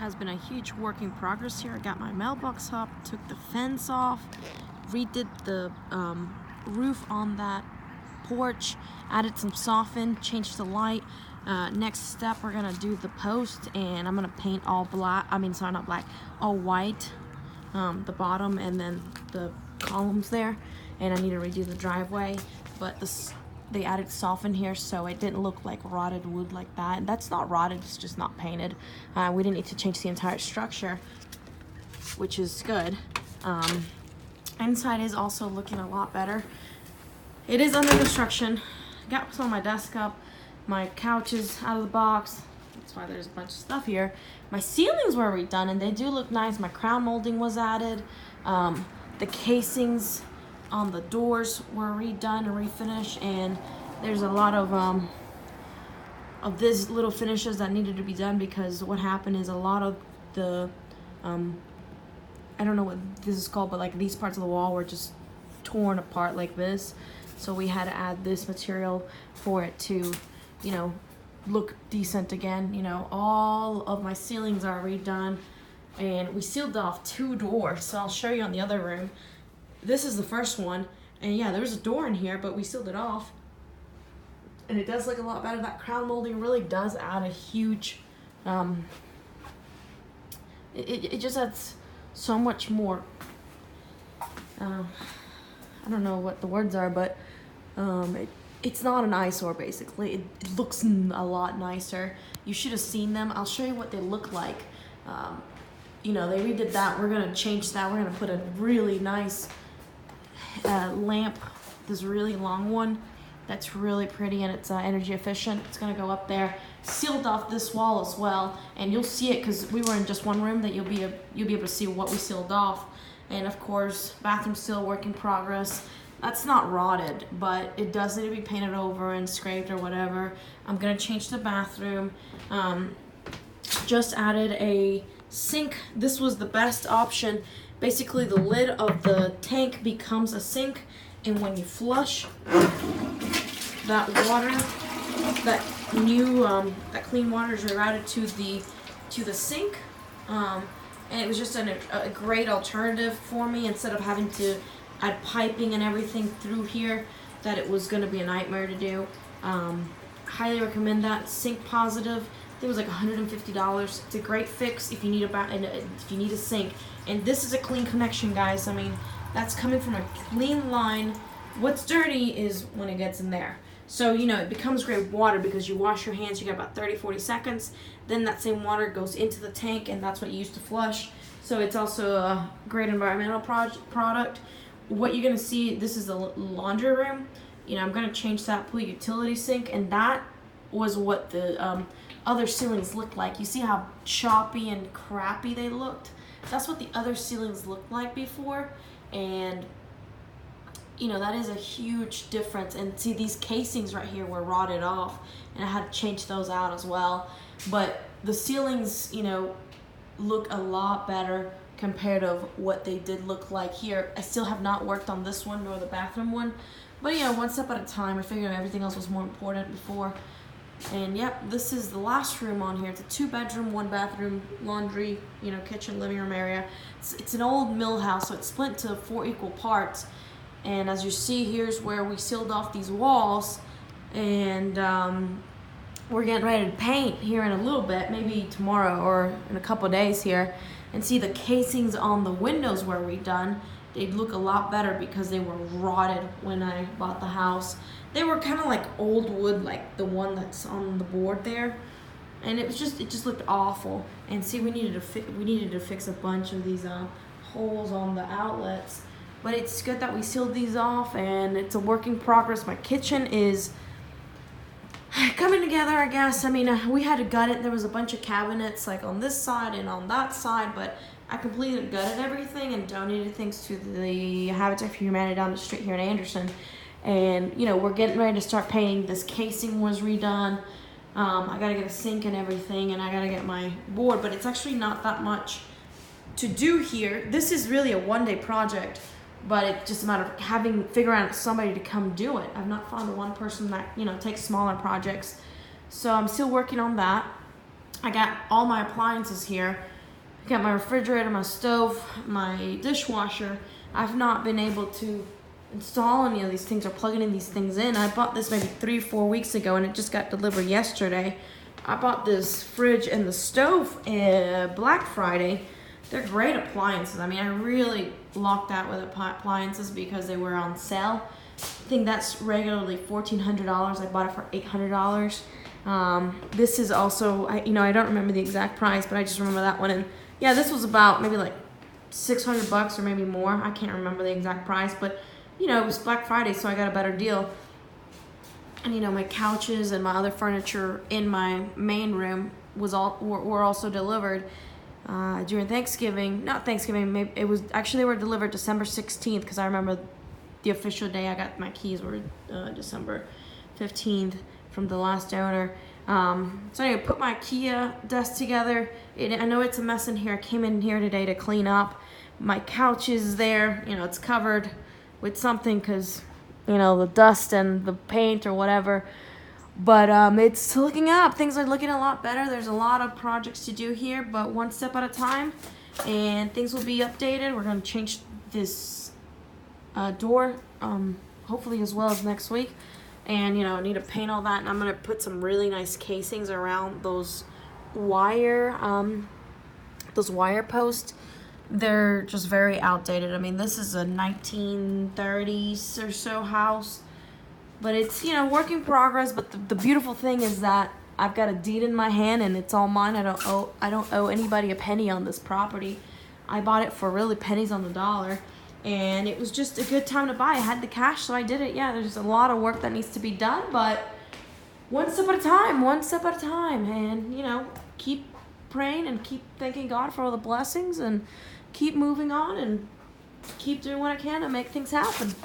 has been a huge work in progress here. I got my mailbox up, took the fence off, redid the roof on that porch, added some soften, changed the light. Next step, we're gonna do the post, and I'm gonna paint all black, sorry, not black, all white, the bottom and then the columns there. And I need to redo the driveway, but they added soften here so it didn't look like rotted wood like that. And that's not rotted, it's just not painted. We didn't need to change the entire structure, which is good. Inside is also looking a lot better. It is under construction. Got some of my desk up, my couch is out of the box. That's why there's a bunch of stuff here. My ceilings were redone and they do look nice. My crown molding was added. The casings on the doors were redone and refinished, and there's a lot of these little finishes that needed to be done, because what happened is a lot of the I don't know what this is called, but like these parts of the wall were just torn apart like this, so we had to add this material for it to, you know, look decent again. You know, all of my ceilings are redone, and we sealed off 2 doors, so I'll show you on the other room. This is the first one, and yeah, there's a door in here, but we sealed it off, and it does look a lot better. That crown molding really does add a huge, it just adds so much more, I don't know what the words are, but it's not an eyesore, basically. It looks a lot nicer. You should have seen them. I'll show you what they look like. You know, they redid that. We're gonna change that. We're gonna put a really nice lamp, this really long one that's really pretty, and it's energy efficient. It's gonna go up there. Sealed off this wall as well, and you'll see it because we were in just one room, that you'll be able to see what we sealed off. And of course, bathroom still work in progress. That's not rotted, but it does need to be painted over and scraped or whatever. I'm gonna change the bathroom. Just added a sink. This was the best option. Basically, the lid of the tank becomes a sink, and when you flush, that water, that clean water is rerouted to the sink. And it was just a great alternative for me, instead of having to add piping and everything through here that it was going to be a nightmare to do. Highly recommend that. Sink positive. I think it was like $150. It's a great fix if you need if you need a sink. And this is a clean connection, guys. I mean, that's coming from a clean line. What's dirty is when it gets in there. So, you know, it becomes great water because you wash your hands, you got about 30-40 seconds. Then that same water goes into the tank, and that's what you use to flush. So it's also a great environmental product. What you're going to see, this is the laundry room. You know, I'm going to change that, put a utility sink, and that was what the other ceilings looked like. You see how choppy and crappy they looked? That's what the other ceilings looked like before, and you know, that is a huge difference. And see, these casings right here were rotted off, and I had to change those out as well. But the ceilings, you know, look a lot better compared to what they did look like here. I still have not worked on this one nor the bathroom one, but you know, one step at a time. I figured everything else was more important before. And yep, this is the last room on here. It's a 2-bedroom, 1-bathroom, laundry, you know, kitchen, living room area. It's an old mill house, so it's split into 4 equal parts. And as you see, here's where we sealed off these walls, and we're getting ready to paint here in a little bit, maybe tomorrow or in a couple of days here. And see, the casings on the windows were redone. They'd look a lot better because they were rotted when I bought the house. They were kind of like old wood, like the one that's on the board there, and it just looked awful. And see, we needed to fix a bunch of these holes on the outlets, but it's good that we sealed these off, and it's a work in progress. My kitchen is coming together, I guess. I mean, we had to gut it. There was a bunch of cabinets like on this side and on that side, but I completely gutted everything and donated things to the Habitat for Humanity down the street here in Anderson. And you know, we're getting ready to start painting. This casing was redone. I gotta get a sink and everything, and I gotta get my board, but it's actually not that much to do here. This is really a 1-day project, but it's just a matter of figuring out somebody to come do it. I've not found the one person that, you know, takes smaller projects, so I'm still working on that. I got all my appliances here. I got my refrigerator, my stove, my dishwasher. I've not been able to install any of these things or plug any of these things in. I bought this maybe 3-4 weeks ago and it just got delivered yesterday. I bought this fridge and the stove Black Friday. They're great appliances. I mean, I really lucked out with appliances because they were on sale. I think that's regularly $1,400. I bought it for $800. This is also, I don't remember the exact price, but I just remember that one. And yeah, this was about maybe like $600 or maybe more. I can't remember the exact price, but it was Black Friday, so I got a better deal. And my couches and my other furniture in my main room were also delivered during Thanksgiving. Not Thanksgiving, maybe it was actually, they were delivered December 16th, because I remember the official day I got my keys were December 15th from the last owner. So anyway, put my IKEA desk together. I know it's a mess in here. I came in here today to clean up. My couch is there. It's covered with something because, the dust and the paint or whatever. But it's looking up. Things are looking a lot better. There's a lot of projects to do here, but one step at a time. And things will be updated. We're going to change this door, hopefully as well as next week. And I need to paint all that, and I'm gonna put some really nice casings around those wire posts. They're just very outdated. I mean, this is a 1930s or so house, but it's work in progress. But the beautiful thing is that I've got a deed in my hand and it's all mine. I don't owe anybody a penny on this property. I bought it for really pennies on the dollar. And it was just a good time to buy. I had the cash, so I did it. Yeah, there's a lot of work that needs to be done, but one step at a time. And, keep praying and keep thanking God for all the blessings and keep moving on and keep doing what I can to make things happen.